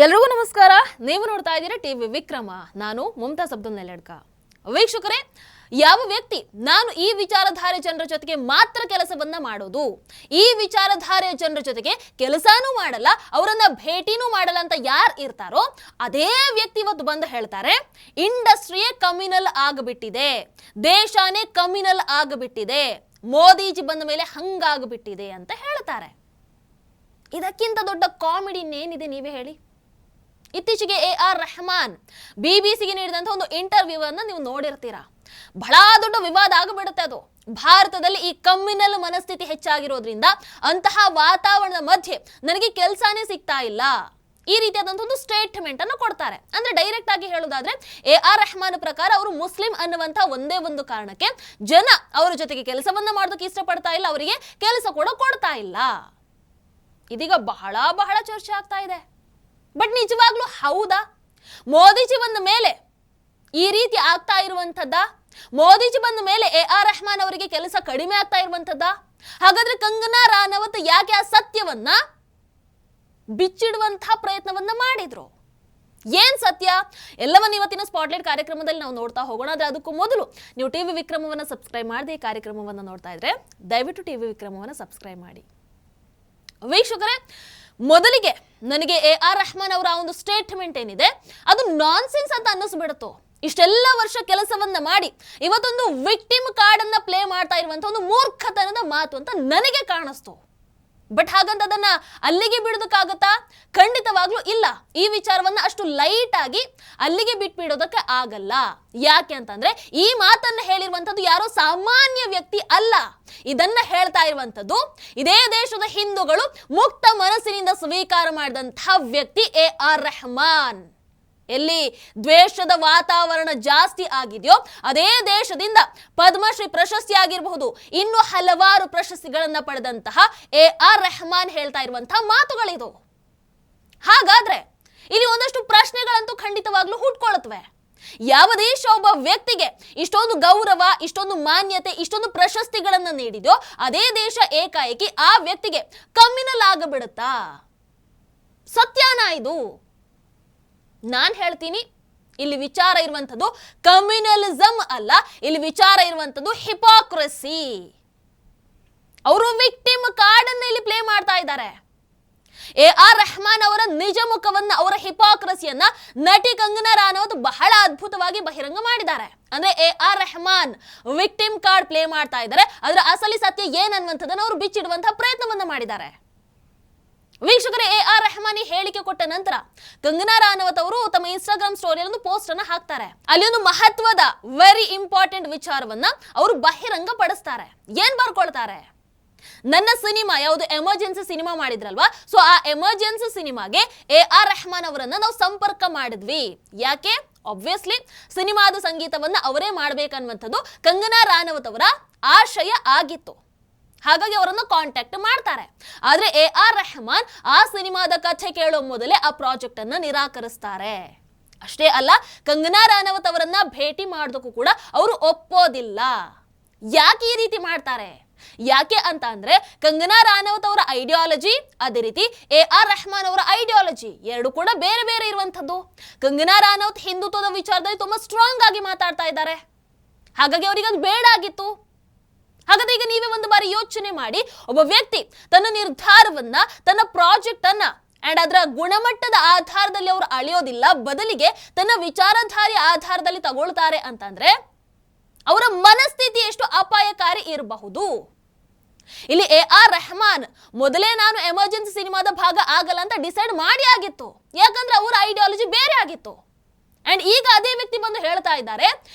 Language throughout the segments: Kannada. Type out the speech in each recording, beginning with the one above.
ಎಲ್ರಿಗೂ ನಮಸ್ಕಾರ. ನೀವು ನೋಡ್ತಾ ಇದ್ದೀರಾ ಟಿವಿ ವಿಕ್ರಮ. ನಾನು ಮುಮ್ತಾಜ್ ಅಬ್ದುಲ್ ನೆಲಡ್ಕ. ವೀಕ್ಷಕರೇ, ಯಾವ ವ್ಯಕ್ತಿ ನಾನು ಈ ವಿಚಾರಧಾರೆ ಜನರ ಜೊತೆಗೆ ಮಾತ್ರ ಕೆಲಸವನ್ನ ಮಾಡೋದು, ಈ ವಿಚಾರಧಾರೆಯ ಜನರ ಜೊತೆಗೆ ಕೆಲಸನೂ ಮಾಡಲ್ಲ, ಅವರನ್ನ ಭೇಟಿನೂ ಮಾಡಲ್ಲ ಅಂತ ಯಾರು ಇರ್ತಾರೋ ಅದೇ ವ್ಯಕ್ತಿ ಇವತ್ತು ಬಂದು ಹೇಳ್ತಾರೆ ಇಂಡಸ್ಟ್ರಿಯೇ ಕಮ್ಯುನಲ್ ಆಗಿಬಿಟ್ಟಿದೆ, ದೇಶನೇ ಕಮ್ಯುನಲ್ ಆಗಿಬಿಟ್ಟಿದೆ, ಮೋದಿಜಿ ಬಂದ ಮೇಲೆ ಹಂಗಾಗ್ಬಿಟ್ಟಿದೆ ಅಂತ ಹೇಳ್ತಾರೆ. ಇದಕ್ಕಿಂತ ದೊಡ್ಡ ಕಾಮಿಡಿ ಇನ್ನೇನಿದೆ ನೀವೇ ಹೇಳಿ? ಇತ್ತೀಚೆಗೆ AR ರೆಹಮಾನ್ BBC ಗೆ ನೀಡಿದಂತ ಒಂದು ಇಂಟರ್ವ್ಯೂ ಅನ್ನ ನೀವು ನೋಡಿರ್ತೀರಾ. ಬಹಳ ದೊಡ್ಡ ವಿವಾದ ಆಗಿಬಿಡುತ್ತೆ ಅದು. ಭಾರತದಲ್ಲಿ ಈ ಕಮ್ಯುನಲ್ ಮನಸ್ಥಿತಿ ಹೆಚ್ಚಾಗಿರೋದ್ರಿಂದ ಅಂತಹ ವಾತಾವರಣದ ಮಧ್ಯೆ ನನಗೆ ಕೆಲಸನೇ ಸಿಗ್ತಾ ಇಲ್ಲ, ಈ ರೀತಿಯಾದಂತ ಒಂದು ಸ್ಟೇಟ್ಮೆಂಟ್ ಅನ್ನು ಕೊಡ್ತಾರೆ. ಅಂದ್ರೆ ಡೈರೆಕ್ಟ್ ಆಗಿ ಹೇಳೋದಾದ್ರೆ AR ರೆಹಮಾನ್ ಪ್ರಕಾರ ಅವರು ಮುಸ್ಲಿಂ ಅನ್ನುವಂತ ಒಂದೇ ಒಂದು ಕಾರಣಕ್ಕೆ ಜನ ಅವರ ಜೊತೆಗೆ ಕೆಲಸವನ್ನ ಮಾಡೋದಕ್ಕೆ ಇಷ್ಟಪಡ್ತಾ ಇಲ್ಲ, ಅವರಿಗೆ ಕೆಲಸ ಕೂಡ ಕೊಡ್ತಾ ಇಲ್ಲ. ಇದೀಗ ಬಹಳ ಚರ್ಚೆ ಆಗ್ತಾ ಇದೆ. ಬಟ್ ನಿಜವಾಗ್ಲೂ ಹೌದಾ? ಮೋದಿಜಿ ಬಂದ ಮೇಲೆ ಈ ರೀತಿ ಆಗ್ತಾ ಇರುವಂತದ್ದ? ಮೋದಿಜಿ ಬಂದ ಮೇಲೆ AR ರೆಹಮಾನ್ ಅವರಿಗೆ ಕೆಲಸ ಕಡಿಮೆ ಆಗ್ತಾ ಇರುವಂತದ್ದ? ಹಾಗಾದ್ರೆ ಕಂಗನಾ ರಾನವತ್ ಯಾಕೆ ಆ ಸತ್ಯವನ್ನ ಬಿಚ್ಚಿಡುವಂತಹ ಪ್ರಯತ್ನವನ್ನ ಮಾಡಿದ್ರು? ಏನ್ ಸತ್ಯ ಎಲ್ಲವನ್ನ ಇವತ್ತಿನ ಸ್ಪಾಟ್ಲೈಟ್ ಕಾರ್ಯಕ್ರಮದಲ್ಲಿ ನಾವು ನೋಡ್ತಾ ಹೋಗೋಣ. ಆದ್ರೆ ಅದಕ್ಕೂ ಮೊದಲು ನೀವು ಟಿವಿ ವಿಕ್ರಮವನ್ನ ಸಬ್ಸ್ಕ್ರೈಬ್ ಮಾಡದೆ ಈ ಕಾರ್ಯಕ್ರಮವನ್ನ ನೋಡ್ತಾ ಇದ್ರೆ ದಯವಿಟ್ಟು ಟಿವಿ ವಿಕ್ರಮವನ್ನ ಸಬ್ಸ್ಕ್ರೈಬ್ ಮಾಡಿ. ವೀಕ್ಷಕರೇ, ಮೊದಲಿಗೆ ನನಗೆ AR ರೆಹಮಾನ್ ಅವರ ಒಂದು ಸ್ಟೇಟ್ಮೆಂಟ್ ಏನಿದೆ ಅದು ನಾನ್ಸೆನ್ಸ್ ಅಂತ ಅನ್ನಿಸ್ಬಿಡುತ್ತೋ. ಇಷ್ಟೆಲ್ಲ ವರ್ಷ ಕೆಲಸವನ್ನ ಮಾಡಿ ಇವತ್ತೊಂದು ವಿಕ್ಟಿಮ್ ಕಾರ್ಡ್ ಅನ್ನ ಪ್ಲೇ ಮಾಡ್ತಾ ಇರುವಂತ ಒಂದು ಮೂರ್ಖತನದ ಮಾತು ಅಂತ ನನಗೆ ಕಾಣಿಸ್ತು. ಬಟ್ ಹಾಗಂತ ಅದನ್ನ ಅಲ್ಲಿಗೆ ಬಿಡೋದಕ್ಕಾಗತ್ತಾ? ಖಂಡಿತವಾಗ್ಲೂ ಇಲ್ಲ. ಈ ವಿಚಾರವನ್ನ ಅಷ್ಟು ಲೈಟ್ ಆಗಿ ಅಲ್ಲಿಗೆ ಬಿಟ್ಬಿಡೋದಕ್ಕೆ ಆಗಲ್ಲ. ಯಾಕೆ ಅಂತಂದ್ರೆ ಈ ಮಾತನ್ನ ಹೇಳಿರುವಂತದ್ದು ಯಾರೋ ಸಾಮಾನ್ಯ ವ್ಯಕ್ತಿ ಅಲ್ಲ. ಇದನ್ನ ಹೇಳ್ತಾ ಇರುವಂತದ್ದು ಇದೇ ದೇಶದ ಹಿಂದೂಗಳು ಮುಕ್ತ ಮನಸ್ಸಿನಿಂದ ಸ್ವೀಕಾರ ಮಾಡಿದಂತಹ ವ್ಯಕ್ತಿ AR ರೆಹಮಾನ್. ಎಲ್ಲಿ ದ್ವೇಷದ ವಾತಾವರಣ ಜಾಸ್ತಿ ಆಗಿದೆಯೋ ಅದೇ ದೇಶದಿಂದ ಪದ್ಮಶ್ರೀ ಪ್ರಶಸ್ತಿ ಆಗಿರಬಹುದು, ಇನ್ನು ಹಲವಾರು ಪ್ರಶಸ್ತಿಗಳನ್ನ ಪಡೆದಂತಹ AR ರೆಹಮಾನ್ ಹೇಳ್ತಾ ಇರುವಂತಹ ಮಾತುಗಳಿದು. ಹಾಗಾದ್ರೆ ಇಲ್ಲಿ ಒಂದಷ್ಟು ಪ್ರಶ್ನೆಗಳಂತೂ ಖಂಡಿತವಾಗ್ಲೂ ಹುಟ್ಕೊಳ್ಳುತ್ತವೆ. ಯಾವ ದೇಶ ಒಬ್ಬ ವ್ಯಕ್ತಿಗೆ ಇಷ್ಟೊಂದು ಗೌರವ, ಇಷ್ಟೊಂದು ಮಾನ್ಯತೆ, ಇಷ್ಟೊಂದು ಪ್ರಶಸ್ತಿಗಳನ್ನ ನೀಡಿದೆಯೋ ಅದೇ ದೇಶ ಏಕಾಏಕಿ ಆ ವ್ಯಕ್ತಿಗೆ ಕಮ್ಯುನಲ್ ಆಗಿಬಿಡುತ್ತಾ? ಸತ್ಯನಾ ಇದು? ನಾನ್ ಹೇಳ್ತೀನಿ, ಇಲ್ಲಿ ವಿಚಾರ ಇರುವಂತದ್ದು ಕಮ್ಯುನಲಿಸಂ ಅಲ್ಲ, ಇಲ್ಲಿ ವಿಚಾರ ಇರುವಂತದ್ದು ಹಿಪೋಕ್ರಸಿ. ಅವರು ವಿಕ್ಟಿಮ್ ಕಾರ್ಡ್ ಅನ್ನ ಇಲ್ಲಿ ಪ್ಲೇ ಮಾಡ್ತಾ ಇದ್ದಾರೆ. AR ರೆಹಮಾನ್ ಅವರ ನಿಜ ಮುಖವನ್ನ, ಅವರ ಹಿಪೋಕ್ರಸಿಯನ್ನ ನಟಿ ಕಂಗನಾ ರಾನವತ್ ಬಹಳ ಅದ್ಭುತವಾಗಿ ಬಹಿರಂಗ ಮಾಡಿದ್ದಾರೆ. ಅಂದ್ರೆ AR Rahman victim card play ಮಾಡ್ತಾ ಇದ್ದಾರೆ, ಅದರ ಅಸಲಿ ಸತ್ಯ ಏನನ್ನುವಂಥದ್ದನ್ನು ಅವರು ಬಿಚ್ಚಿಡುವಂತಹ ಪ್ರಯತ್ನವನ್ನ ಮಾಡಿದ್ದಾರೆ. ವೀಕ್ಷಕರೇ, AR ರೆಹಮಾನ್ ಹೇಳಿಕೆ ಕೊಟ್ಟ ನಂತರ ಕಂಗನಾ ರಾನವತ್ ಅವರು ತಮ್ಮ ಇನ್ಸ್ಟಾಗ್ರಾಮ್ ಸ್ಟೋರಿಯಲ್ಲಿ ಒಂದು ಪೋಸ್ಟ್ ಅನ್ನ ಹಾಕ್ತಾರೆ. ಅಲ್ಲಿ ಒಂದು ಮಹತ್ವದ ವೆರಿ ಇಂಪಾರ್ಟೆಂಟ್ ವಿಚಾರವನ್ನ ಅವರು ಬಹಿರಂಗ ಪಡಿಸ್ತಾರೆ. ಏನ್ ಬರ್ಕೊಳ್ತಾರೆ? ನನ್ನ ಸಿನಿಮಾ ಯಾವುದು ಎಮರ್ಜೆನ್ಸಿ ಸಿನಿಮಾ ಮಾಡಿದ್ರಲ್ವಾ, ಸೊ ಆ ಎಮರ್ಜೆನ್ಸಿ ಸಿನಿಮಾಗೆ AR ರೆಹಮಾನ್ ಅವರನ್ನ ನಾವು ಸಂಪರ್ಕ ಮಾಡಿದ್ವಿ. ಯಾಕೆ? ಆಬ್ವಿಯಸ್ಲಿ ಸಿನಿಮಾದ ಸಂಗೀತವನ್ನ ಅವರೇ ಮಾಡ್ಬೇಕನ್ನುವಂಥದ್ದು ಕಂಗನಾ ರಾನವತ್ ಅವರ ಆಶಯ ಆಗಿತ್ತು. ಹಾಗಾಗಿ ಅವರನ್ನು ಕಾಂಟ್ಯಾಕ್ಟ್ ಮಾಡ್ತಾರೆ. ಆದ್ರೆ AR ರೆಹಮಾನ್ ಆ ಸಿನಿಮಾದ ಕಥೆ ಕೇಳೋ ಮೊದಲೇ ಆ ಪ್ರಾಜೆಕ್ಟ್ ಅನ್ನ ನಿರಾಕರಿಸ್ತಾರೆ. ಅಷ್ಟೇ ಅಲ್ಲ, ಕಂಗನಾ ರಾನವತ್ ಅವರನ್ನ ಭೇಟಿ ಮಾಡೋದಕ್ಕೂ ಕೂಡ ಅವರು ಒಪ್ಪೋದಿಲ್ಲ. ಯಾಕೆ ಈ ರೀತಿ ಮಾಡ್ತಾರೆ? ಯಾಕೆ ಅಂತ ಅಂದ್ರೆ ಕಂಗನಾ ರಾನವತ್ ಅವರ ಐಡಿಯಾಲಜಿ, ಅದೇ ರೀತಿ AR ರೆಹಮಾನ್ ಅವರ ಐಡಿಯಾಲಜಿ ಎರಡು ಕೂಡ ಬೇರೆ ಬೇರೆ ಇರುವಂತದ್ದು. ಕಂಗನಾ ರಾನವತ್ ಹಿಂದುತ್ವದ ವಿಚಾರದಲ್ಲಿ ತುಂಬಾ ಸ್ಟ್ರಾಂಗ್ ಆಗಿ ಮಾತಾಡ್ತಾ ಇದ್ದಾರೆ. ಹಾಗಾಗಿ ಅವರಿಗೆ ಅದು ಬೇಡ ಆಗಿತ್ತು. ಹಾಗಾದ್ರೆ ಈಗ ನೀವೇ ಒಂದು ಬಾರಿ ಯೋಚನೆ ಮಾಡಿ, ಒಬ್ಬ ವ್ಯಕ್ತಿ ತನ್ನ ನಿರ್ಧಾರವನ್ನ, ತನ್ನ ಪ್ರಾಜೆಕ್ಟ್ ಅನ್ನ ಅಂಡ್ ಅದರ ಗುಣಮಟ್ಟದ ಆಧಾರದಲ್ಲಿ ಅವರು ಅಳೆಯೋದಿಲ್ಲ, ಬದಲಿಗೆ ತನ್ನ ವಿಚಾರಧಾರೆ ಆಧಾರದಲ್ಲಿ ತಗೊಳ್ತಾರೆ ಅಂತಂದ್ರೆ ಅವರ ಮನಸ್ಥಿತಿ ಎಷ್ಟು ಅಪಾಯಕಾರಿ ಇರಬಹುದು. ಇಲ್ಲಿ AR ರೆಹಮಾನ್ ಮೊದಲೇ ನಾನು ಎಮರ್ಜೆನ್ಸಿ ಸಿನಿಮಾದ ಭಾಗ ಆಗಲ್ಲ ಅಂತ ಡಿಸೈಡ್ ಮಾಡಿ ಆಗಿತ್ತು. ಯಾಕಂದ್ರೆ ಅವರ ಐಡಿಯಾಲಜಿ ಬೇರೆ ಆಗಿತ್ತು. ಅಂಡ್ ಈಗ ಅದೇ ವ್ಯಕ್ತಿ ಬಂದು ಹೇಳ್ತಾ ಇದ್ದಾರೆ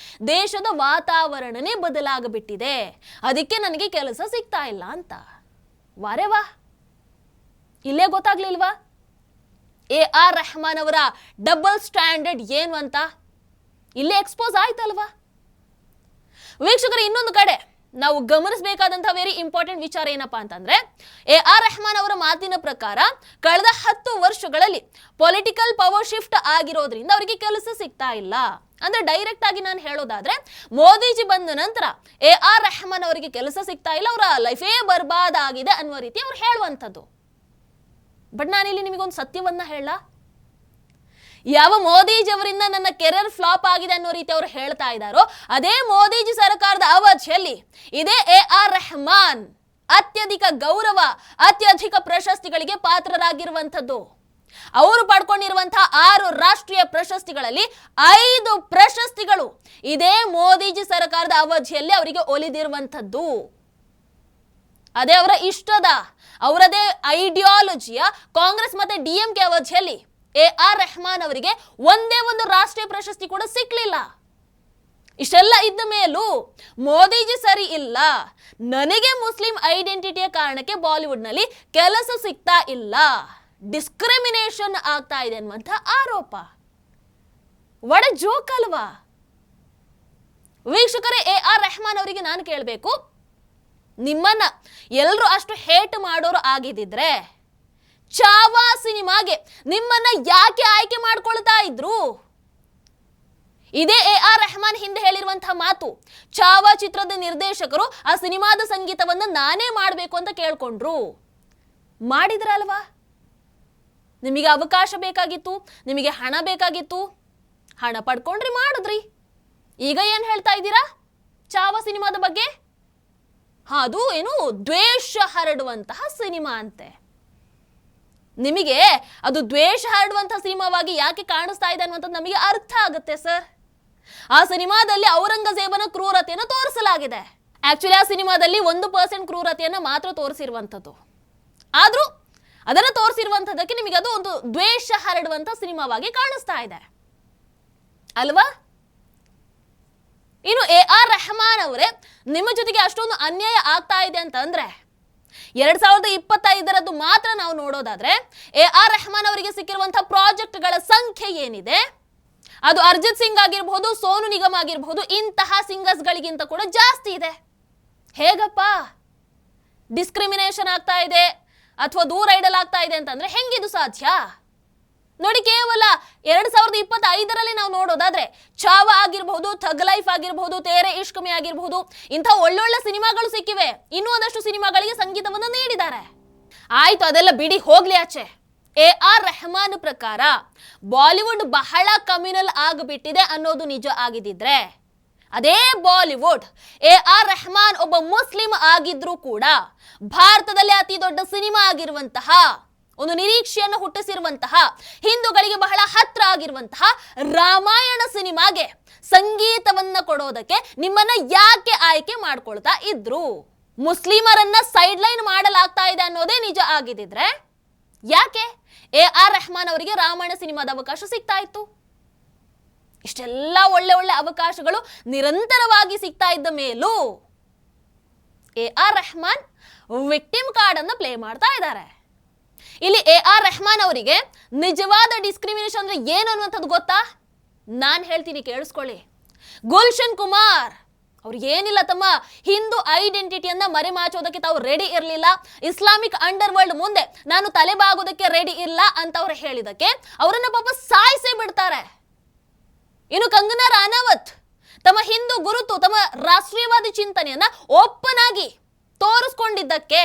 ದೇಶದ ವಾತಾವರಣನೇ ಬದಲಾಗಬಿಟ್ಟಿದೆ, ಅದಕ್ಕೆ ನನಗೆ ಕೆಲಸ ಸಿಗ್ತಾ ಇಲ್ಲ ಅಂತ. ವಾರೇ ವಾ, ಇಲ್ಲೇ ಗೊತ್ತಾಗ್ಲಿಲ್ವಾ AR ರೆಹಮಾನ್ ಅವರ ಡಬಲ್ ಸ್ಟ್ಯಾಂಡರ್ಡ್ ಏನು ಅಂತ? ಇಲ್ಲೇ ಎಕ್ಸ್ಪೋಸ್ ಆಯ್ತಲ್ವಾ? ವೀಕ್ಷಕರು, ಇನ್ನೊಂದು ಕಡೆ ನಾವು ಗಮನಿಸಬೇಕಾದಂತಹ ವೆರಿ ಇಂಪಾರ್ಟೆಂಟ್ ವಿಚಾರ ಏನಪ್ಪಾ ಅಂತಂದ್ರೆ AR ರೆಹಮಾನ್ ಅವರ ಮಾತಿನ ಪ್ರಕಾರ ಕಳೆದ 10 ವರ್ಷಗಳಲ್ಲಿ ಪೊಲಿಟಿಕಲ್ ಪವರ್ ಶಿಫ್ಟ್ ಆಗಿರೋದ್ರಿಂದ ಅವರಿಗೆ ಕೆಲಸ ಸಿಗ್ತಾ ಇಲ್ಲ. ಅಂದ್ರೆ ಡೈರೆಕ್ಟ್ ಆಗಿ ನಾನು ಹೇಳೋದಾದ್ರೆ ಮೋದಿಜಿ ಬಂದ ನಂತರ AR ರೆಹಮಾನ್ ಅವರಿಗೆ ಕೆಲಸ ಸಿಗ್ತಾ ಇಲ್ಲ, ಅವರ ಲೈಫೇ ಬರ್ಬಾದ್ ಆಗಿದೆ ಅನ್ನುವ ರೀತಿ ಅವ್ರು ಹೇಳುವಂಥದ್ದು. ಬಟ್ ನಾನಿಲ್ಲಿ ನಿಮಗೊಂದು ಸತ್ಯವನ್ನ ಹೇಳ, ಯಾವ ಮೋದಿಜಿ ಅವರಿಂದ ನನ್ನ ಕೆರಿಯರ್ ಫ್ಲಾಪ್ ಆಗಿದೆ ಅನ್ನೋ ರೀತಿ ಅವರು ಹೇಳ್ತಾ ಇದ್ದಾರೋ, ಅದೇ ಮೋದಿಜಿ ಸರ್ಕಾರದ ಅವಧಿಯಲ್ಲಿ ಇದೇ AR ರೆಹಮಾನ್ ಅತ್ಯಧಿಕ ಗೌರವ, ಅತ್ಯಧಿಕ ಪ್ರಶಸ್ತಿಗಳಿಗೆ ಪಾತ್ರರಾಗಿರುವಂಥದ್ದು. ಅವರು ಪಡ್ಕೊಂಡಿರುವಂತಹ 6 ರಾಷ್ಟ್ರೀಯ ಪ್ರಶಸ್ತಿಗಳಲ್ಲಿ 5 ಪ್ರಶಸ್ತಿಗಳು ಇದೇ ಮೋದಿಜಿ ಸರ್ಕಾರದ ಅವಧಿಯಲ್ಲಿ ಅವರಿಗೆ ಒಲಿದಿರುವಂಥದ್ದು. ಅದೇ ಅವರ ಇಷ್ಟದ, ಅವರದೇ ಐಡಿಯಾಲಜಿಯ ಕಾಂಗ್ರೆಸ್ ಮತ್ತೆ DMK ಅವಧಿಯಲ್ಲಿ AR ರೆಹಮಾನ್ ಅವರಿಗೆ ಒಂದೇ ಒಂದು ರಾಷ್ಟ್ರೀಯ ಪ್ರಶಸ್ತಿ ಕೂಡ ಸಿಕ್ಲಿಲ್ಲ. ಇಷ್ಟೆಲ್ಲ ಇದ್ದ ಮೇಲೂ ಮೋದಿಜಿ ಸರಿ ಇಲ್ಲ, ನನಗೆ ಮುಸ್ಲಿಂ ಐಡೆಂಟಿಟಿಯ ಕಾರಣಕ್ಕೆ ಬಾಲಿವುಡ್ ನಲ್ಲಿ ಕೆಲಸ ಸಿಗ್ತಾ ಇಲ್ಲ, ಡಿಸ್ಕ್ರಿಮಿನೇಷನ್ ಆಗ್ತಾ ಇದೆ ಅನ್ನುವಂಥ ಆರೋಪ. ಒಡ ಜೋಕ್ ಅಲ್ವಾ ವೀಕ್ಷಕರೇ? AR ರೆಹಮಾನ್ ಅವರಿಗೆ ನಾನು ಕೇಳಬೇಕು, ನಿಮ್ಮನ್ನ ಎಲ್ಲರೂ ಅಷ್ಟು ಹೇಟ್ ಮಾಡೋರು ಆಗಿದ್ದಿದ್ರೆ ಚಾವಾ ಸಿನಿಮಾಗೆ ನಿಮ್ಮನ್ನ ಯಾಕೆ ಆಯ್ಕೆ ಮಾಡ್ಕೊಳ್ತಾ ಇದ್ರು? ಇದೇ AR ರೆಹಮಾನ್ ಹಿಂದೆ ಹೇಳಿರುವಂತಹ ಮಾತು. ಚಾವಾ ಚಿತ್ರದ ನಿರ್ದೇಶಕರು ಆ ಸಿನಿಮಾದ ಸಂಗೀತವನ್ನು ನಾನೇ ಮಾಡಬೇಕು ಅಂತ ಕೇಳ್ಕೊಂಡ್ರು. ಮಾಡಿದ್ರಲ್ವಾ? ನಿಮಗೆ ಅವಕಾಶ ಬೇಕಾಗಿತ್ತು, ನಿಮಗೆ ಹಣ ಬೇಕಾಗಿತ್ತು, ಹಣ ಪಡ್ಕೊಂಡ್ರಿ, ಮಾಡಿದ್ರಿ. ಈಗ ಏನ್ ಹೇಳ್ತಾ ಇದ್ದೀರಾ ಚಾವಾ ಸಿನಿಮಾದ ಬಗ್ಗೆ? ಅದು ಏನು ದ್ವೇಷ ಹರಡುವಂತಹ ಸಿನಿಮಾ ಅಂತೆ. ನಿಮಗೆ ಅದು ದ್ವೇಷ ಹರಡುವಂತಹ ಸಿನಿಮಾವಾಗಿ ಯಾಕೆ ಕಾಣಿಸ್ತಾ ಇದೆ ಅನ್ನುವಂಥದ್ದು ನಮಗೆ ಅರ್ಥ ಆಗುತ್ತೆ ಸರ್. ಆ ಸಿನಿಮಾದಲ್ಲಿ ಔರಂಗಜೇಬನ ಕ್ರೂರತೆಯನ್ನು ತೋರಿಸಲಾಗಿದೆ. ಆಕ್ಚುಲಿ ಆ ಸಿನಿಮಾದಲ್ಲಿ 1% ಕ್ರೂರತೆಯನ್ನು ಮಾತ್ರ ತೋರಿಸಿರುವಂಥದ್ದು. ಆದ್ರೂ ಅದನ್ನು ತೋರಿಸಿರುವಂಥದ್ದಕ್ಕೆ ನಿಮಗೆ ಅದು ಒಂದು ದ್ವೇಷ ಹರಡುವಂತಹ ಸಿನಿಮಾವಾಗಿ ಕಾಣಿಸ್ತಾ ಇದೆ ಅಲ್ವಾ? ಇನ್ನು AR ರೆಹಮಾನ್ ಅವರೇ, ನಿಮ್ಮ ಜೊತೆಗೆ ಅಷ್ಟೊಂದು ಅನ್ಯಾಯ ಆಗ್ತಾ ಇದೆ ಅಂತಂದ್ರೆ 2025 ಮಾತ್ರ ನಾವು ನೋಡೋದಾದ್ರೆ AR ರೆಹಮಾನ್ ಅವರಿಗೆ ಸಿಕ್ಕಿರುವಂತಹ ಪ್ರಾಜೆಕ್ಟ್ಗಳ ಸಂಖ್ಯೆ ಏನಿದೆ ಅದು ಅರ್ಜಿತ್ ಸಿಂಗ್ ಆಗಿರಬಹುದು, ಸೋನು ನಿಗಮ್ ಆಗಿರಬಹುದು, ಇಂತಹ ಸಿಂಗರ್ಸ್ ಗಳಿಗಿಂತ ಕೂಡ ಜಾಸ್ತಿ ಇದೆ. ಹೇಗಪ್ಪ ಡಿಸ್ಕ್ರಿಮಿನೇಷನ್ ಆಗ್ತಾ ಇದೆ ಅಥವಾ ದೂರ ಇಡಲಾಗ್ತಾ ಇದೆ ಅಂತಂದ್ರೆ ಹೆಂಗಿದು ಸಾಧ್ಯ? ನೋಡಿ, ಕೇವಲ 2025 ನಾವು ನೋಡೋದಾದ್ರೆ ಚಾವಾ ಆಗಿರಬಹುದು, ಥಗ್ ಲೈಫ್ ಆಗಿರಬಹುದು, ತೇರೆ ಇಶ್ಕ್ ಮೇ ಆಗಿರಬಹುದು, ಇಂಥ ಒಳ್ಳೊಳ್ಳೆ ಸಿನಿಮಾಗಳು ಸಿಕ್ಕಿವೆ. ಇನ್ನೂ ಒಂದಷ್ಟು ಸಿನಿಮಾಗಳಿಗೆ ಸಂಗೀತವನ್ನು ನೀಡಿದ್ದಾರೆ. ಆಯ್ತು, ಅದೆಲ್ಲ ಬಿಡಿ, ಹೋಗ್ಲಿ ಆಚೆ. AR ರೆಹಮಾನ್ ಪ್ರಕಾರ ಬಾಲಿವುಡ್ ಬಹಳ ಕಮ್ಯುನಲ್ ಆಗಿಬಿಟ್ಟಿದೆ ಅನ್ನೋದು ನಿಜ ಆಗಿದ್ದಿದ್ರೆ, ಅದೇ ಬಾಲಿವುಡ್ AR ರೆಹಮಾನ್ ಒಬ್ಬ ಮುಸ್ಲಿಂ ಆಗಿದ್ರೂ ಕೂಡ ಭಾರತದಲ್ಲಿ ಅತಿ ದೊಡ್ಡ ಸಿನಿಮಾ ಆಗಿರುವಂತಹ, ಒಂದು ನಿರೀಕ್ಷೆಯನ್ನು ಹುಟ್ಟಿಸಿರುವಂತಹ, ಹಿಂದೂಗಳಿಗೆ ಬಹಳ ಹತ್ರ ಆಗಿರುವಂತಹ ರಾಮಾಯಣ ಸಿನಿಮಾಗೆ ಸಂಗೀತವನ್ನ ಕೊಡೋದಕ್ಕೆ ನಿಮ್ಮನ್ನ ಯಾಕೆ ಆಯ್ಕೆ ಮಾಡ್ಕೊಳ್ತಾ ಇದ್ರು? ಮುಸ್ಲಿಮರನ್ನ ಸೈಡ್ ಲೈನ್ ಮಾಡಲಾಗ್ತಾ ಇದೆ ಅನ್ನೋದೇ ನಿಜ ಆಗಿದ್ದಿದ್ರೆ ಯಾಕೆ AR ರೆಹಮಾನ್ ಅವರಿಗೆ ರಾಮಾಯಣ ಸಿನಿಮಾದ ಅವಕಾಶ ಸಿಗ್ತಾ ಇತ್ತು? ಇಷ್ಟೆಲ್ಲ ಒಳ್ಳೆ ಒಳ್ಳೆ ಅವಕಾಶಗಳು ನಿರಂತರವಾಗಿ ಸಿಗ್ತಾ ಇದ್ದ ಮೇಲೂ AR ರೆಹಮಾನ್ ವಿಕ್ಟಿಮ್ ಕಾರ್ಡ್ ಅನ್ನು ಪ್ಲೇ ಮಾಡ್ತಾ ಇದ್ದಾರೆ. ಇಲ್ಲಿ AR ರೆಹಮಾನ್ ಅವರಿಗೆ ನಿಜವಾದ ಡಿಸ್ಕ್ರಿಮಿನೇಷನ್ ಅಂದ್ರೆ ಏನು ಅನ್ನುವಂಥದ್ದು ಗೊತ್ತಾ? ನಾನು ಹೇಳ್ತೀನಿ, ಕೇಳಿಸ್ಕೊಳ್ಳಿ. ಗುಲ್ಶನ್ ಕುಮಾರ್ ಅವ್ರು ಏನಿಲ್ಲ, ತಮ್ಮ ಹಿಂದೂ ಐಡೆಂಟಿಟಿಯನ್ನ ಮರೆಮಾಚೋದಕ್ಕೆ ತಾವು ರೆಡಿ ಇರಲಿಲ್ಲ, ಇಸ್ಲಾಮಿಕ್ ಅಂಡರ್ ವರ್ಲ್ಡ್ ಮುಂದೆ ನಾನು ತಲೆಬಾಗೋದಕ್ಕೆ ರೆಡಿ ಇಲ್ಲ ಅಂತ ಅವ್ರು ಹೇಳಿದಕ್ಕೆ ಅವರನ್ನ ಪಾಪ ಸಾಯಿಸೇ ಬಿಡ್ತಾರೆ. ಇನ್ನು ಕಂಗನಾ ರಾನಾವತ್ ತಮ್ಮ ಹಿಂದೂ ಗುರುತು, ತಮ್ಮ ರಾಷ್ಟ್ರೀಯವಾದಿ ಚಿಂತನೆಯನ್ನ ಓಪನ್ ಆಗಿ ತೋರಿಸ್ಕೊಂಡಿದ್ದಕ್ಕೆ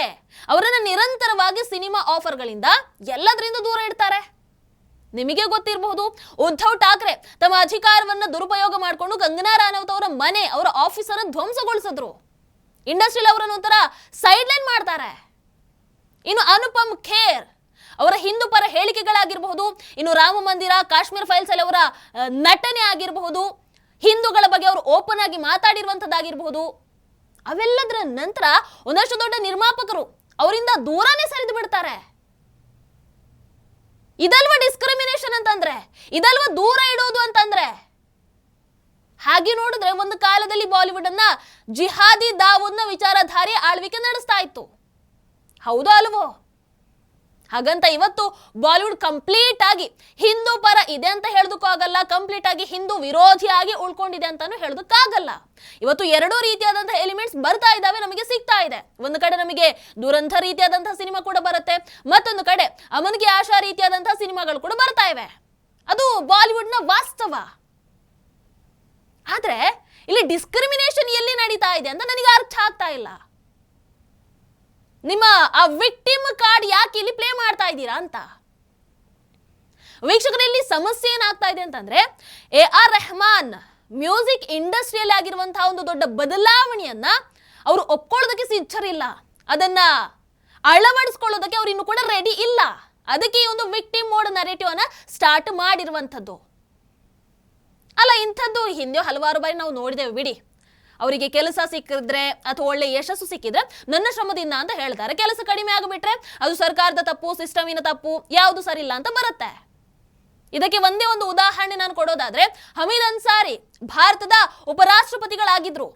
ಅವರನ್ನ ನಿರಂತರವಾಗಿ ಸಿನಿಮಾ ಆಫರ್ಗಳಿಂದ ಎಲ್ಲದರಿಂದ ದೂರ ಇಡ್ತಾರೆ. ನಿಮಗೆ ಗೊತ್ತಿರಬಹುದು, ಉದ್ಧವ್ ಠಾಕ್ರೆ ತಮ್ಮ ಅಧಿಕಾರವನ್ನ ದುರುಪಯೋಗ ಮಾಡಿಕೊಂಡು ಕಂಗನಾ ರಾನೌತ್ ಅವರ ಮನೆ, ಅವರ ಆಫೀಸ್ ಅನ್ನು ಧ್ವಂಸಗೊಳಿಸಿದ್ರು. ಇಂಡಸ್ಟ್ರಿಯಲ್ಲಿ ಅವರನ್ನು ಒಂಥರ ಸೈಡ್ ಲೈನ್ ಮಾಡ್ತಾರೆ. ಇನ್ನು ಅನುಪಮ್ ಖೇರ್ ಅವರ ಹಿಂದೂ ಪರ ಹೇಳಿಕೆಗಳಾಗಿರಬಹುದು, ಇನ್ನು ರಾಮ ಮಂದಿರ, ಕಾಶ್ಮೀರ್ ಫೈಲ್ಸ್ ಅಲ್ಲಿ ಅವರ ನಟನೆ ಆಗಿರಬಹುದು, ಹಿಂದೂಗಳ ಬಗ್ಗೆ ಅವರು ಓಪನ್ ಆಗಿ ಮಾತಾಡಿರುವಂತದ್ದಾಗಿರಬಹುದು, ಅವೆಲ್ಲದರ ನಂತರ ಒಂದಷ್ಟು ದೊಡ್ಡ ನಿರ್ಮಾಪಕರು ಅವರಿಂದ ದೂರನೇ ಸರಿದು ಬಿಡ್ತಾರೆ. ಇದಲ್ವಾ ಡಿಸ್ಕ್ರಿಮಿನೇಷನ್ ಅಂತಂದ್ರೆ? ಇದಲ್ವಾ ದೂರ ಇಡೋದು ಅಂತಂದ್ರೆ? ಹಾಗೆ ನೋಡಿದ್ರೆ ಒಂದು ಕಾಲದಲ್ಲಿ ಬಾಲಿವುಡ್ ಅನ್ನ ಜಿಹಾದಿ ದಾವೂದ್ನ ವಿಚಾರಧಾರೆ ಆಳ್ವಿಕೆ ನಡೆಸ್ತಾ ಇತ್ತು. ಹೌದೋ ಅಲ್ವೋ? ಹಾಗಂತ ಇವತ್ತು ಬಾಲಿವುಡ್ ಕಂಪ್ಲೀಟ್ ಆಗಿ ಹಿಂದೂ ಪರ ಇದೆ ಅಂತ ಹೇಳೋದಕ್ಕಾಗಲ್ಲ, ಕಂಪ್ಲೀಟ್ ಆಗಿ ಹಿಂದೂ ವಿರೋಧಿಯಾಗಿ ಉಳ್ಕೊಂಡಿದೆ ಅಂತಾನು ಹೇಳೋದಕ್ಕಾಗಲ್ಲ. ಇವತ್ತು ಎರಡೂ ರೀತಿಯಾದಂತಹ ಎಲಿಮೆಂಟ್ಸ್ ಬರ್ತಾ ಇದ್ದಾವೆ, ನಮಗೆ ಸಿಗ್ತಾ ಇದೆ. ಒಂದು ಕಡೆ ನಮಗೆ ದುರಂತ ರೀತಿಯಾದಂತಹ ಸಿನಿಮಾ ಕೂಡ ಬರುತ್ತೆ, ಮತ್ತೊಂದು ಕಡೆ ಅಮನ್ಗೆ ಆಶಾ ರೀತಿಯಾದಂತಹ ಸಿನಿಮಾಗಳು ಕೂಡ ಬರ್ತಾ ಇವೆ. ಅದು ಬಾಲಿವುಡ್ನ ವಾಸ್ತವ. ಆದ್ರೆ ಇಲ್ಲಿ ಡಿಸ್ಕ್ರಿಮಿನೇಷನ್ ಎಲ್ಲಿ ನಡೀತಾ ಇದೆ ಅಂತ ನನಗೆ ಅರ್ಥ ಆಗ್ತಾ ಇಲ್ಲ. ನಿಮ್ಮ ಆ ವಿಕ್ಟಿಮ್ ಕಾರ್ಡ್ ಯಾಕೆ ಇಲ್ಲಿ ಪ್ಲೇ ಮಾಡ್ತಾ ಇದ್ದೀರಾ ಅಂತ. ವೀಕ್ಷಕರಲ್ಲಿ ಸಮಸ್ಯೆ ಏನಾಗ್ತಾ ಇದೆ ಅಂತಂದ್ರೆ AR ರೆಹಮಾನ್ ಮ್ಯೂಸಿಕ್ ಇಂಡಸ್ಟ್ರಿಯಲ್ಲಿ ಆಗಿರುವಂತಹ ಒಂದು ದೊಡ್ಡ ಬದಲಾವಣೆಯನ್ನ ಅವರು ಒಪ್ಕೊಳ್ಳೋದಕ್ಕೆ ಸಿದ್ಧರಿಲ್ಲ, ಅದನ್ನ ಅಳವಡಿಸ್ಕೊಳ್ಳೋದಕ್ಕೆ ಅವ್ರು ಇನ್ನು ಕೂಡ ರೆಡಿ ಇಲ್ಲ. ಅದಕ್ಕೆ ಈ ಒಂದು ವಿಕ್ಟಿಮ್ ಮೋಡ್ ನರೇಟಿವ್ ಅನ್ನ ಸ್ಟಾರ್ಟ್ ಮಾಡಿರುವಂಥದ್ದು. ಅಲ್ಲ, ಇಂಥದ್ದು ಹಿಂದೆ ಹಲವಾರು ಬಾರಿ ನಾವು ನೋಡಿದ್ದೇವೆ ಬಿಡಿ. ಅವರಿಗೆ ಕೆಲಸ ಸಿಕ್ಕಿದ್ರೆ ಅಥವಾ ಒಳ್ಳೆ ಯಶಸ್ಸು ಸಿಕ್ಕಿದ್ರೆ ನನ್ನ ಶ್ರಮದಿಂದ ಅಂತ ಹೇಳ್ತಾರೆ. ಕೆಲಸ ಕಡಿಮೆ ಆಗಿಬಿಟ್ರೆ ಅದು ಸರ್ಕಾರದ ತಪ್ಪು, ಸಿಸ್ಟಮಿನ ತಪ್ಪು, ಯಾವುದು ಸರಿ ಇಲ್ಲ ಅಂತ ಬರುತ್ತೆ. ಇದಕ್ಕೆ ಒಂದೇ ಒಂದು ಉದಾಹರಣೆ ನಾನು ಕೊಡೋದಾದ್ರೆ, ಹಮೀದ್ ಅನ್ಸಾರಿ ಭಾರತದ ಉಪರಾಷ್ಟ್ರಪತಿಗಳಾಗಿದ್ರು.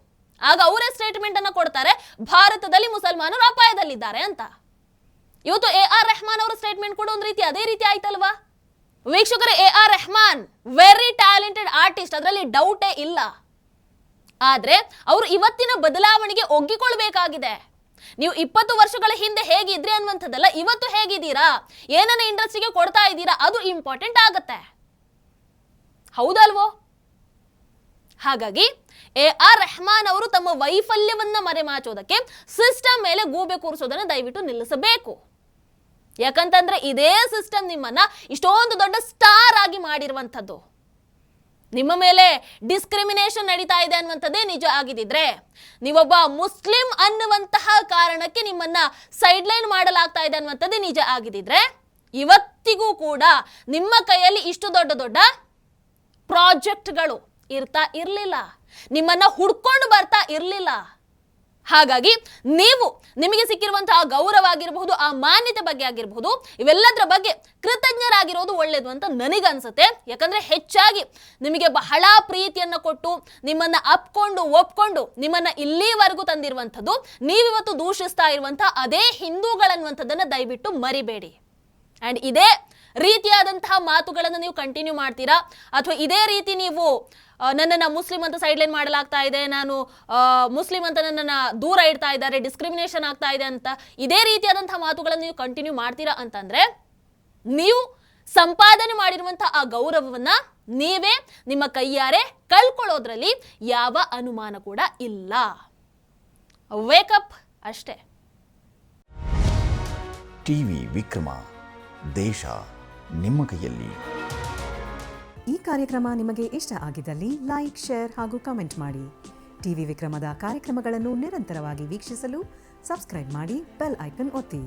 ಆಗ ಅವರೇ ಸ್ಟೇಟ್ಮೆಂಟ್ ಅನ್ನ ಕೊಡ್ತಾರೆ, ಭಾರತದಲ್ಲಿ ಮುಸಲ್ಮಾನರು ಅಪಾಯದಲ್ಲಿದ್ದಾರೆ ಅಂತ. ಇವತ್ತು AR ರೆಹಮಾನ್ ಅವರ ಸ್ಟೇಟ್ಮೆಂಟ್ ಕೂಡ ಒಂದು ರೀತಿ ಅದೇ ರೀತಿ ಆಯ್ತಲ್ವಾ? ವೀಕ್ಷಕರೇ, AR Rahman very talented artist, ಅದರಲ್ಲಿ ಡೌಟೇ ಇಲ್ಲ. ಆದ್ರೆ ಅವರು ಇವತ್ತಿನ ಬದಲಾವಣೆಗೆ ಒಗ್ಗಿಕೊಳ್ಬೇಕಾಗಿದೆ. ನೀವು 20 ವರ್ಷಗಳ ಹಿಂದೆ ಹೇಗಿದ್ರಿ ಅನ್ನುವಂಥದ್ದಲ್ಲ, ಇವತ್ತು ಹೇಗಿದ್ದೀರಾ, ಏನನ್ನ ಇಂಡಸ್ಟ್ರಿಗೆ ಕೊಡ್ತಾ ಇದ್ದೀರಾ, ಅದು ಇಂಪಾರ್ಟೆಂಟ್ ಆಗತ್ತೆ. ಹೌದಲ್ವೋ? ಹಾಗಾಗಿ AR ರೆಹಮಾನ್ ಅವರು ತಮ್ಮ ವೈಫಲ್ಯವನ್ನ ಮರೆಮಾಚೋದಕ್ಕೆ ಸಿಸ್ಟಮ್ ಮೇಲೆ ಗೂಬೆ ಕೂರಿಸೋದನ್ನ ದಯವಿಟ್ಟು ನಿಲ್ಲಿಸಬೇಕು. ಯಾಕಂತಂದ್ರೆ ಇದೇ ಸಿಸ್ಟಮ್ ನಿಮ್ಮನ್ನ ಇಷ್ಟೊಂದು ದೊಡ್ಡ ಸ್ಟಾರ್ ಆಗಿ ಮಾಡಿರುವಂಥದ್ದು. ನಿಮ್ಮ ಮೇಲೆ ಡಿಸ್ಕ್ರಿಮಿನೇಷನ್ ನಡೀತಾ ಇದೆ ಅನ್ನುವಂಥದ್ದೇ ನಿಜ ಆಗಿದ್ದಿದ್ರೆ, ನೀವೊಬ್ಬ ಮುಸ್ಲಿಂ ಅನ್ನುವಂತಹ ಕಾರಣಕ್ಕೆ ನಿಮ್ಮನ್ನ ಸೈಡ್ಲೈನ್ ಮಾಡಲಾಗ್ತಾ ಇದೆ ಅನ್ನುವಂಥದ್ದೇ ನಿಜ ಆಗಿದ್ದಿದ್ರೆ, ಇವತ್ತಿಗೂ ಕೂಡ ನಿಮ್ಮ ಕೈಯಲ್ಲಿ ಇಷ್ಟು ದೊಡ್ಡ ದೊಡ್ಡ ಪ್ರಾಜೆಕ್ಟ್ಗಳು ಇರ್ತಾ ಇರಲಿಲ್ಲ, ನಿಮ್ಮನ್ನ ಹುಡ್ಕೊಂಡು ಬರ್ತಾ ಇರಲಿಲ್ಲ. ಹಾಗಾಗಿ ನೀವು ನಿಮಗೆ ಸಿಕ್ಕಿರುವಂತಹ ಗೌರವ ಆಗಿರಬಹುದು, ಆ ಮಾನ್ಯತೆ ಬಗ್ಗೆ ಆಗಿರಬಹುದು, ಇವೆಲ್ಲದರ ಬಗ್ಗೆ ಕೃತಜ್ಞರಾಗಿರೋದು ಒಳ್ಳೇದು ಅಂತ ನನಗನ್ಸುತ್ತೆ. ಯಾಕಂದ್ರೆ ಹೆಚ್ಚಾಗಿ ನಿಮಗೆ ಬಹಳ ಪ್ರೀತಿಯನ್ನ ಕೊಟ್ಟು ನಿಮ್ಮನ್ನ ಅಪ್ಕೊಂಡು ಒಪ್ಕೊಂಡು ನಿಮ್ಮನ್ನ ಇಲ್ಲಿವರೆಗೂ ತಂದಿರುವಂಥದ್ದು ನೀವಿವತ್ತು ದೂಷಿಸ್ತಾ ಇರುವಂತಹ ಅದೇ ಹಿಂದೂಗಳನ್ನುವಂಥದ್ದನ್ನ ದಯವಿಟ್ಟು ಮರಿಬೇಡಿ. ಅಂಡ್ ಇದೇ ರೀತಿಯಾದಂತಹ ಮಾತುಗಳನ್ನು ನೀವು ಕಂಟಿನ್ಯೂ ಮಾಡ್ತೀರಾ, ಅಥವಾ ಇದೇ ರೀತಿ ನೀವು ನನ್ನನ್ನು ಮುಸ್ಲಿಂ ಅಂತ ಸೈಡ್ಲೈನ್ ಮಾಡಲಾಗ್ತಾ ಇದೆ, ನಾನು ಮುಸ್ಲಿಂ ಅಂತ ನನ್ನನ್ನು ದೂರ ಇಡ್ತಾ ಇದ್ದಾರೆ, ಡಿಸ್ಕ್ರಿಮಿನೇಷನ್ ಆಗ್ತಾ ಇದೆ ಅಂತ ಇದೇ ರೀತಿಯಾದಂತಹ ಮಾತುಗಳನ್ನು ನೀವು ಕಂಟಿನ್ಯೂ ಮಾಡ್ತೀರಾ ಅಂತಂದ್ರೆ, ನೀವು ಸಂಪಾದನೆ ಮಾಡಿರುವಂತಹ ಆ ಗೌರವವನ್ನ ನೀವೇ ನಿಮ್ಮ ಕೈಯಾರೆ ಕಳ್ಕೊಳ್ಳೋದ್ರಲ್ಲಿ ಯಾವ ಅನುಮಾನ ಕೂಡ ಇಲ್ಲ. ವೇಕಪ್ ಅಷ್ಟೇ. ಟಿವಿ ವಿಕ್ರಮ, ದೇಶ ನಿಮ್ಮ ಕೈಯಲ್ಲಿ. ಈ ಕಾರ್ಯಕ್ರಮ ನಿಮಗೆ ಇಷ್ಟ ಆಗಿದ್ದಲ್ಲಿ ಲೈಕ್, ಶೇರ್ ಹಾಗೂ ಕಮೆಂಟ್ ಮಾಡಿ. ಟಿವಿ ವಿಕ್ರಮದ ಕಾರ್ಯಕ್ರಮಗಳನ್ನು ನಿರಂತರವಾಗಿ ವೀಕ್ಷಿಸಲು ಸಬ್ಸ್ಕ್ರೈಬ್ ಮಾಡಿ, ಬೆಲ್ ಐಕನ್ ಒತ್ತಿ.